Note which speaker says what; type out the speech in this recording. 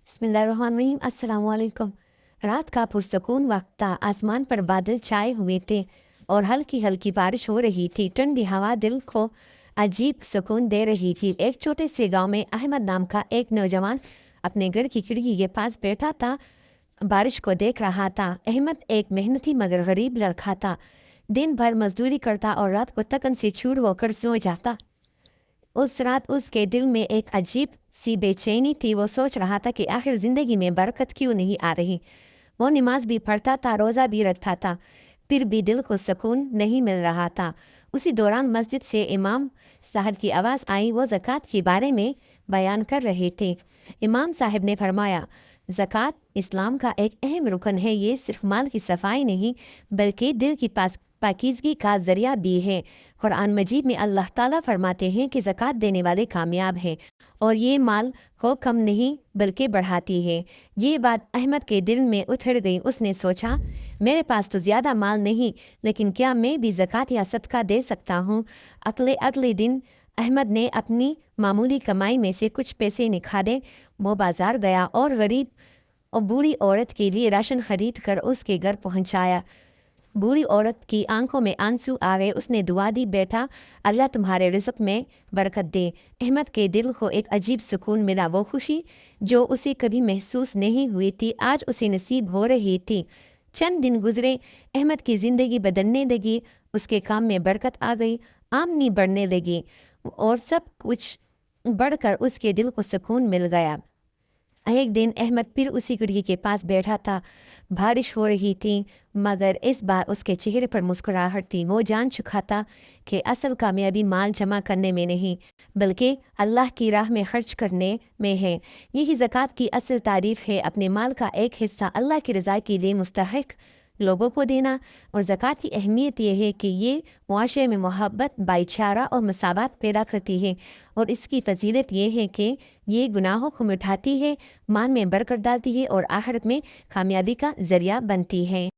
Speaker 1: बिस्मिल्लाहिर्रहमानिर्रहीम। अस्सलाम वालेकुम। रात का पुरसकून वक्त था। आसमान पर बादल छाए हुए थे और हल्की हल्की बारिश हो रही थी। ठंडी हवा दिल को अजीब सुकून दे रही थी। एक छोटे से गांव में अहमद नाम का एक नौजवान अपने घर की खिड़की के पास बैठा था, बारिश को देख रहा था। अहमद एक मेहनती मगर गरीब लड़का था। दिन भर मजदूरी करता और रात को थकन से चूर होकर सो जाता। उस रात उसके दिल में एक अजीब सी बेचैनी थी। वो सोच रहा था कि आखिर ज़िंदगी में बरकत क्यों नहीं आ रही। वो नमाज भी पढ़ता था, रोज़ा भी रखता था, फिर भी दिल को सुकून नहीं मिल रहा था। उसी दौरान मस्जिद से इमाम साहब की आवाज़ आई। वो ज़कात के बारे में बयान कर रहे थे। इमाम साहब ने फरमाया, ज़कात इस्लाम का एक अहम रुकन है। ये सिर्फ माल की सफाई नहीं बल्कि दिल की पाकीज़गी का ज़रिया भी है। कुरान मजीद में अल्लाह ताला फरमाते हैं कि ज़कात देने वाले कामयाब हैं और ये माल को कम नहीं बल्कि बढ़ाती है। ये बात अहमद के दिल में उतर गई। उसने सोचा, मेरे पास तो ज़्यादा माल नहीं, लेकिन क्या मैं भी ज़कात या सदका दे सकता हूँ। अगले दिन अहमद ने अपनी मामूली कमाई में से कुछ पैसे निकाले। वो बाज़ार गया और गरीब और बूढ़ी औरत के लिए राशन खरीद कर उसके घर पहुँचाया। बूढ़ी औरत की आंखों में आंसू आ गए। उसने दुआ दी, बेटा अल्लाह तुम्हारे रिज़्क़ में बरकत दे। अहमद के दिल को एक अजीब सुकून मिला। वो खुशी जो उसे कभी महसूस नहीं हुई थी आज उसे नसीब हो रही थी। चंद दिन गुजरे, अहमद की ज़िंदगी बदलने लगी। उसके काम में बरकत आ गई, आमदनी बढ़ने लगी और सब कुछ बढ़कर उसके दिल को सुकून मिल गया। एक दिन अहमद फिर उसी खिड़की के पास बैठा था। बारिश हो रही थी मगर इस बार उसके चेहरे पर मुस्कुराहट थी। वो जान चुका था कि असल कामयाबी माल जमा करने में नहीं बल्कि अल्लाह की राह में खर्च करने में है। यही ज़कात की असल तारीफ़ है, अपने माल का एक हिस्सा अल्लाह की रज़ा के लिए मुस्तहिक लोगों को देना। और ज़कात की अहमियत यह है कि ये मुआशरे में मोहब्बत, भाईचारा और मसावत पैदा करती है और इसकी फजीलत यह है कि ये गुनाहों को मिटाती है, मान में बरकत डालती है और आखिरत में कामयाबी का ज़रिया बनती है।